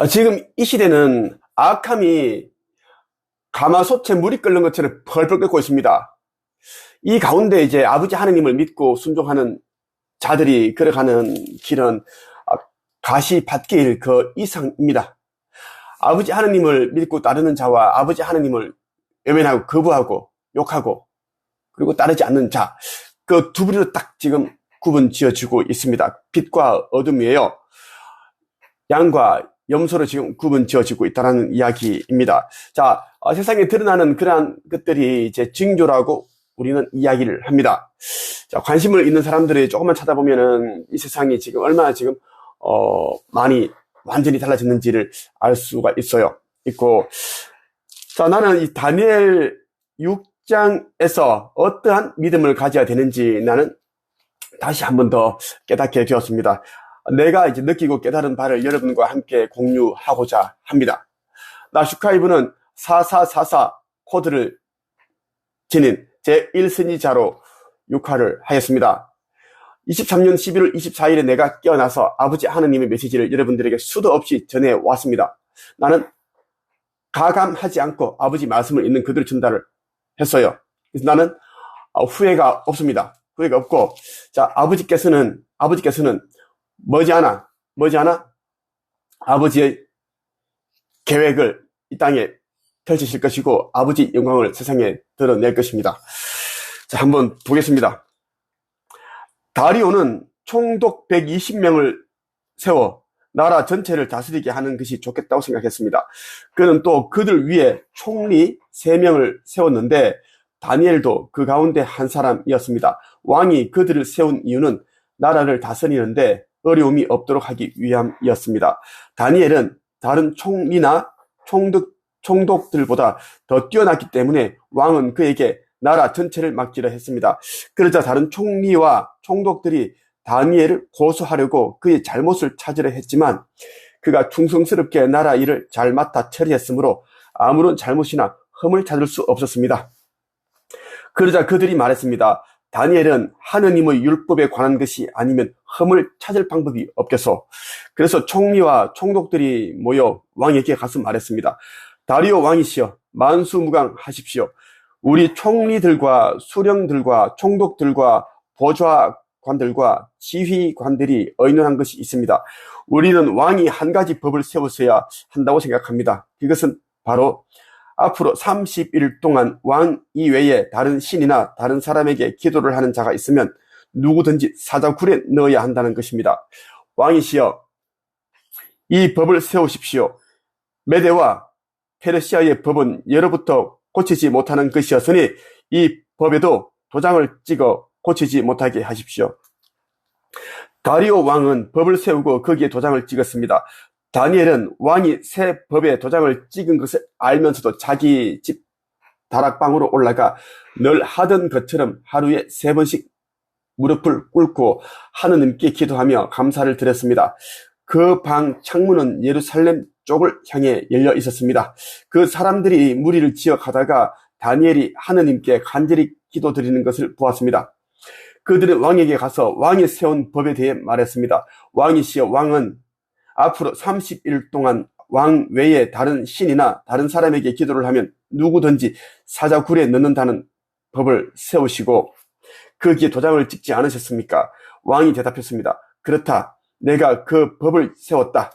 지금 이 시대는 악함이 가마솥에 물이 끓는 것처럼 펄펄 끓고 있습니다. 이 가운데 이제 아버지 하느님을 믿고 순종하는 자들이 걸어가는 길은 가시밭길 그 이상입니다. 아버지 하느님을 믿고 따르는 자와 아버지 하느님을 외면하고 거부하고 욕하고 그리고 따르지 않는 자, 그 두 부류로 딱 지금 구분 지어지고 있습니다. 빛과 어둠이에요. 양과 염소로 지금 구분 지어지고 있다는 이야기입니다. 자, 세상에 드러나는 그러한 것들이 이제 징조라고 우리는 이야기를 합니다. 자, 관심을 있는 사람들이 조금만 찾아보면은 이 세상이 지금 얼마나 지금 많이 완전히 달라졌는지를 알 수가 있고, 자, 나는 이 다니엘 6장에서 어떠한 믿음을 가져야 되는지 나는 다시 한 번 더 깨닫게 되었습니다. 내가 이제 느끼고 깨달은 바를 여러분과 함께 공유하고자 합니다. 나 슈카이브는 4444 코드를 지닌 제1선지자로 역할을 하였습니다. 23년 11월 24일에 내가 깨어나서 아버지 하느님의 메시지를 여러분들에게 수도 없이 전해왔습니다. 나는 가감하지 않고 아버지 말씀을 있는 그대로 전달을 했어요. 그래서 나는 후회가 없습니다. 후회가 없고, 자, 아버지께서는 머지않아 아버지의 계획을 이 땅에 펼치실 것이고 아버지 영광을 세상에 드러낼 것입니다. 자, 한번 보겠습니다. 다리오는 총독 120명을 세워 나라 전체를 다스리게 하는 것이 좋겠다고 생각했습니다. 그는 또 그들 위에 총리 3명을 세웠는데 다니엘도 그 가운데 한 사람이었습니다. 왕이 그들을 세운 이유는 나라를 다스리는데 어려움이 없도록 하기 위함이었습니다. 다니엘은 다른 총리나 총독들보다 더 뛰어났기 때문에 왕은 그에게 나라 전체를 맡기려 했습니다. 그러자 다른 총리와 총독들이 다니엘을 고소하려고 그의 잘못을 찾으려 했지만 그가 충성스럽게 나라 일을 잘 맡아 처리했으므로 아무런 잘못이나 흠을 찾을 수 없었습니다. 그러자 그들이 말했습니다. 다니엘은 하느님의 율법에 관한 것이 아니면 흠을 찾을 방법이 없겠소. 그래서 총리와 총독들이 모여 왕에게 가서 말했습니다. 다리오 왕이시여, 만수무강하십시오. 우리 총리들과 수령들과 총독들과 보좌관들과 지휘관들이 의논한 것이 있습니다. 우리는 왕이 한 가지 법을 세웠어야 한다고 생각합니다. 그것은 바로 앞으로 30일 동안 왕 이외에 다른 신이나 다른 사람에게 기도를 하는 자가 있으면 누구든지 사자굴에 넣어야 한다는 것입니다. 왕이시여, 이 법을 세우십시오. 메대와 페르시아의 법은 예로부터 고치지 못하는 것이었으니 이 법에도 도장을 찍어 고치지 못하게 하십시오. 다리오 왕은 법을 세우고 거기에 도장을 찍었습니다. 다니엘은 왕이 새 법에 도장을 찍은 것을 알면서도 자기 집 다락방으로 올라가 늘 하던 것처럼 하루에 3번씩 무릎을 꿇고 하느님께 기도하며 감사를 드렸습니다. 그 방 창문은 예루살렘 쪽을 향해 열려 있었습니다. 그 사람들이 무리를 지어 가다가 다니엘이 하느님께 간절히 기도드리는 것을 보았습니다. 그들은 왕에게 가서 왕이 세운 법에 대해 말했습니다. 왕이시여, 왕은 앞으로 30일 동안 왕 외에 다른 신이나 다른 사람에게 기도를 하면 누구든지 사자굴에 넣는다는 법을 세우시고 거기에 도장을 찍지 않으셨습니까? 왕이 대답했습니다. 그렇다. 내가 그 법을 세웠다.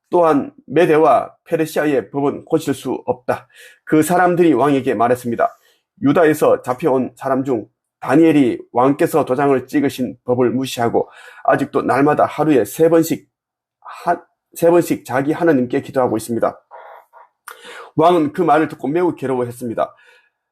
또한 메대와 페르시아의 법은 고칠 수 없다. 그 사람들이 왕에게 말했습니다. 유다에서 잡혀온 사람 중 다니엘이 왕께서 도장을 찍으신 법을 무시하고 아직도 날마다 하루에 3번씩 자기 하나님께 기도하고 있습니다. 왕은 그 말을 듣고 매우 괴로워했습니다.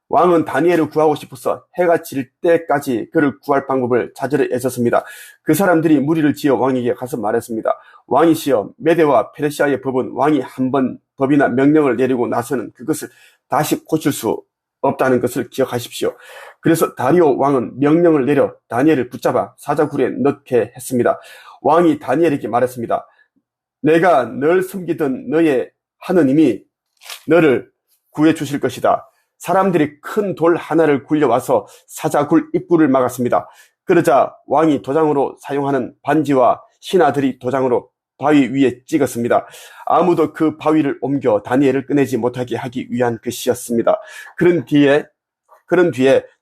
왕은 다니엘을 구하고 싶어서 해가 질 때까지 그를 구할 방법을 찾으려 애썼습니다. 그 사람들이 무리를 지어 왕에게 가서 말했습니다. 왕이시여, 메대와 페르시아의 법은 왕이 한 번 법이나 명령을 내리고 나서는 그것을 다시 고칠 수 없다는 것을 기억하십시오. 그래서 다리오 왕은 명령을 내려 다니엘을 붙잡아 사자굴에 넣게 했습니다. 왕이 다니엘에게 말했습니다. 내가 늘 섬기던 너의 하느님이 너를 구해 주실 것이다. 사람들이 큰 돌 하나를 굴려와서 사자굴 입구를 막았습니다. 그러자 왕이 도장으로 사용하는 반지와 신하들이 도장으로 바위 위에 찍었습니다. 아무도 그 바위를 옮겨 다니엘을 꺼내지 못하게 하기 위한 것이었습니다. 그런 뒤에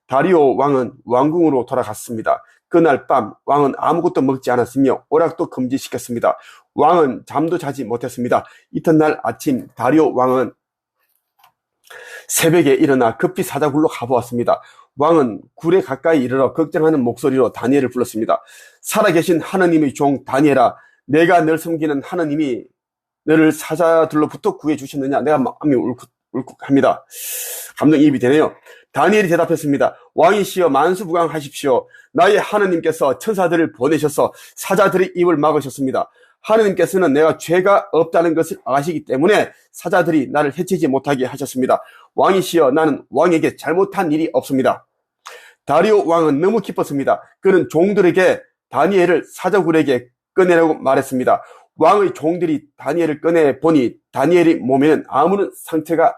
다리오 왕은 왕궁으로 돌아갔습니다. 그날 밤 왕은 아무것도 먹지 않았으며 오락도 금지시켰습니다. 왕은 잠도 자지 못했습니다. 이튿날 아침 다리오 왕은 새벽에 일어나 급히 사자굴로 가보았습니다. 왕은 굴에 가까이 이르러 걱정하는 목소리로 다니엘을 불렀습니다. 살아계신 하느님의 종 다니엘아, 내가 널 섬기는 하느님이 너를 사자들로부터 구해주셨느냐? 내가 마음이 울컥합니다. 감동이입이 되네요. 다니엘이 대답했습니다. 왕이시여 만수무강하십시오. 나의 하느님께서 천사들을 보내셔서 사자들의 입을 막으셨습니다. 하느님께서는 내가 죄가 없다는 것을 아시기 때문에 사자들이 나를 해치지 못하게 하셨습니다. 왕이시여 나는 왕에게 잘못한 일이 없습니다. 다리오 왕은 너무 기뻤습니다. 그는 종들에게 다니엘을 사자굴에게 꺼내라고 말했습니다. 왕의 종들이 다니엘을 꺼내보니 다니엘의 몸에는 아무런 상처가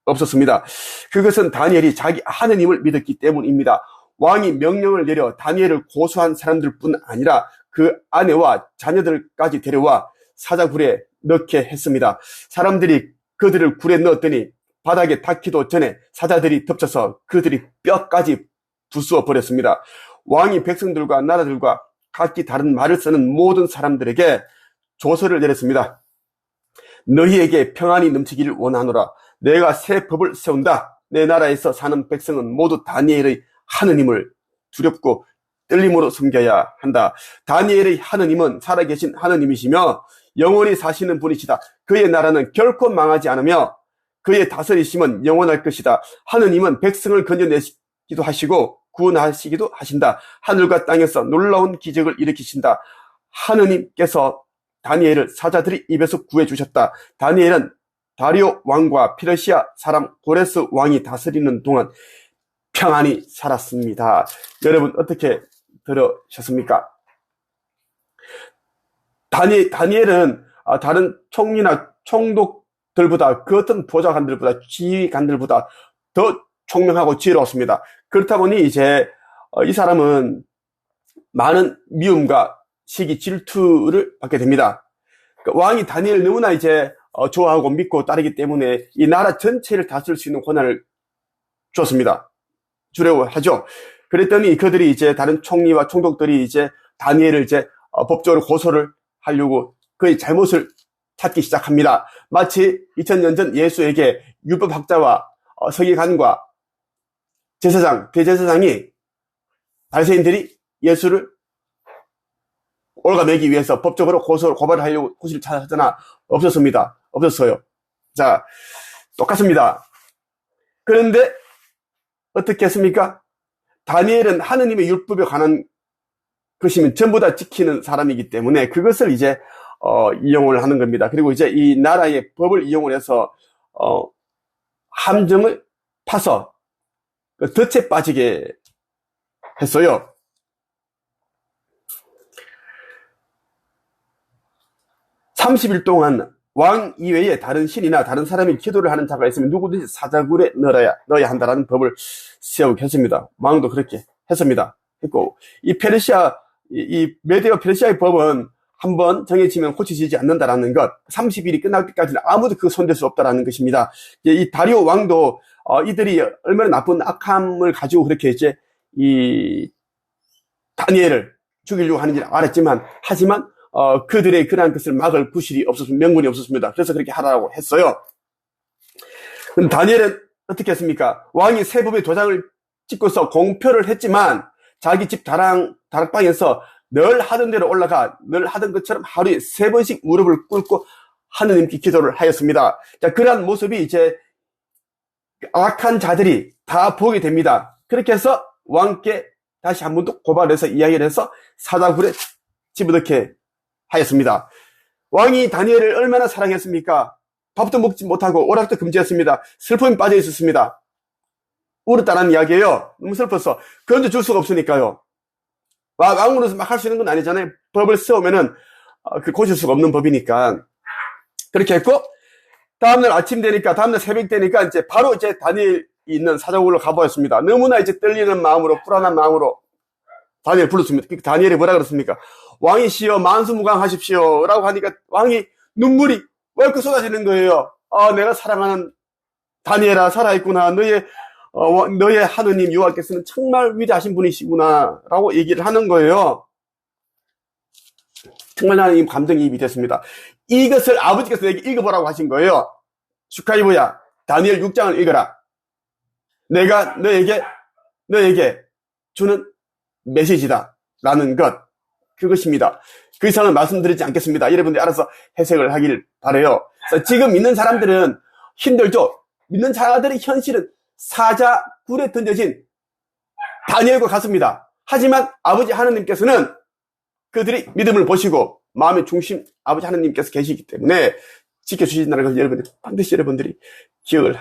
없었습니다. 그것은 다니엘이 자기 하느님을 믿었기 때문입니다. 왕이 명령을 내려 다니엘을 고소한 사람들뿐 아니라 그 아내와 자녀들까지 데려와 사자굴에 넣게 했습니다. 사람들이 그들을 굴에 넣었더니 바닥에 닿기도 전에 사자들이 덮쳐서 그들이 뼈까지 부수어 버렸습니다. 왕이 백성들과 나라들과 각기 다른 말을 쓰는 모든 사람들에게 조서를 내렸습니다. 너희에게 평안이 넘치기를 원하노라. 내가 새 법을 세운다. 내 나라에서 사는 백성은 모두 다니엘의 하느님을 두렵고 떨림으로 섬겨야 한다. 다니엘의 하느님은 살아계신 하느님이시며 영원히 사시는 분이시다. 그의 나라는 결코 망하지 않으며 그의 다스리심은 영원할 것이다. 하느님은 백성을 건져내기도 하시고 구원하시기도 하신다. 하늘과 땅에서 놀라운 기적을 일으키신다. 하느님께서 다니엘을 사자들의 입에서 구해주셨다. 다니엘은 다리오 왕과 페르시아 사람 고레스 왕이 다스리는 동안 평안히 살았습니다. 여러분 어떻게 들으셨습니까? 다니엘은 다른 총리나 총독들보다 그 어떤 보좌관들보다 지휘관들보다 더 총명하고 지혜로웠습니다. 그렇다 보니 이제 이 사람은 많은 미움과 시기 질투를 받게 됩니다. 왕이 다니엘을 너무나 이제 좋아하고 믿고 따르기 때문에 이 나라 전체를 다스릴 수 있는 권한을 주려고 하죠. 그랬더니 그들이 이제 다른 총리와 총독들이 이제 다니엘을 이제 법적으로 고소를 하려고 그의 잘못을 찾기 시작합니다. 마치 2000년 전 예수에게 율법학자와 서기관과 제사장, 대제사장이 바리새인들이 예수를 올가매기 위해서 법적으로 고발을 하려고 구실을 찾았으나 없었어요. 자, 똑같습니다. 그런데 어떻게 했습니까? 다니엘은 하느님의 율법에 관한 것이면 전부 다 지키는 사람이기 때문에 그것을 이제 이용을 하는 겁니다. 그리고 이제 이 나라의 법을 이용을 해서 함정을 파서 덫에 빠지게 했어요. (30일) 동안 왕 이외에 다른 신이나 다른 사람이 기도를 하는 자가 있으면 누구든지 사자굴에 넣어야 한다라는 법을 세우게 했습니다. 왕도 그렇게 했습니다. 했고, 이 메데오 페르시아의 법은 한번 정해지면 고쳐지지 않는다라는 것, 30일이 끝날 때까지는 아무도 그 손댈 수 없다라는 것입니다. 이 다리오 왕도 이들이 얼마나 나쁜 악함을 가지고 그렇게 이제 이 다니엘을 죽이려고 하는지 알았지만, 하지만 그들의 그러한 것을 막을 구실이 없었습니다. 명분이 없었습니다. 그래서 그렇게 하라고 했어요. 그럼 다니엘은 어떻게 했습니까? 왕이 새 법의 도장을 찍고서 공표를 했지만 자기 집 다락방에서 늘 하던 대로 올라가 늘 하던 것처럼 하루에 3번씩 무릎을 꿇고 하느님께 기도를 하였습니다. 자, 그러한 모습이 이제 악한 자들이 다 보게 됩니다. 그렇게 해서 왕께 다시 한 번 더 고발해서 이야기를 해서 사자굴에 집어넣게 하였습니다. 왕이 다니엘을 얼마나 사랑했습니까? 밥도 먹지 못하고 오락도 금지했습니다. 슬픔이 빠져 있었습니다. 울었다는 이야기예요. 너무 슬퍼서 건져줄 수가 없으니까요. 왕으로서 막 할 수 있는 건 아니잖아요. 법을 세우면은 고칠 수가 없는 법이니까 그렇게 했고, 다음날 아침 되니까, 다음날 새벽 되니까 이제 바로 이제 다니엘이 있는 사자굴로 가보았습니다. 너무나 이제 떨리는 마음으로, 불안한 마음으로 다니엘 불렀습니다. 다니엘이 뭐라 그랬습니까? 왕이시여 만수무강하십시오 라고 하니까 왕이 눈물이 왈칵 쏟아지는 거예요. 아, 내가 사랑하는 다니엘아 살아있구나. 너의 하느님 여호와께서는 정말 위대하신 분이시구나 라고 얘기를 하는 거예요. 정말 나는 감동이입이 됐습니다. 이것을 아버지께서 내게 읽어보라고 하신 거예요. 슈카이브야, 다니엘 6장을 읽어라. 내가 너에게 주는 메시지다 라는 것, 그것입니다. 그 이상은 말씀드리지 않겠습니다. 여러분들이 알아서 해석을 하길 바라요. 지금 믿는 사람들은 힘들죠. 믿는 자들의 현실은 사자굴에 던져진 다니엘과 같습니다. 하지만 아버지 하나님께서는 그들이 믿음을 보시고 마음의 중심 아버지 하나님께서 계시기 때문에 지켜주신다는 걸 여러분들 반드시 여러분들이 기억을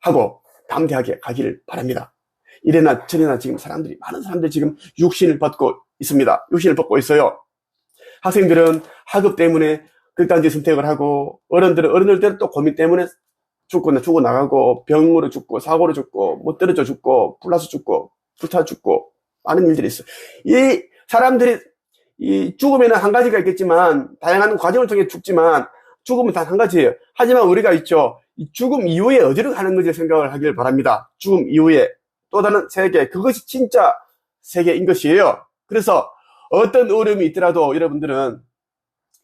하고 담대하게 가기를 바랍니다. 이래나 저래나 지금 많은 사람들이 지금 육신을 받고 있습니다. 육신을 받고 있어요. 학생들은 학업 때문에 극단적 선택을 하고, 어른들은 또 고민 때문에 죽고 나가고, 병으로 죽고, 사고로 죽고, 못 떨어져 죽고, 불나서 죽고, 불타 죽고, 많은 일들이 있어요. 이 사람들이, 이 죽음에는 한 가지가 있겠지만, 다양한 과정을 통해 죽지만, 죽음은 단 한 가지예요. 하지만 우리가 있죠. 이 죽음 이후에 어디로 가는 건지 생각을 하길 바랍니다. 죽음 이후에 또 다른 세계, 그것이 진짜 세계인 것이에요. 그래서 어떤 어려움이 있더라도 여러분들은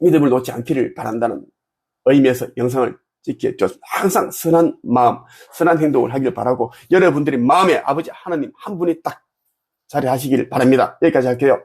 믿음을 놓지 않기를 바란다는 의미에서 영상을 찍기에 항상 선한 마음, 선한 행동을 하길 바라고 여러분들이 마음에 아버지 하나님 한 분이 딱 자리하시길 바랍니다. 여기까지 할게요.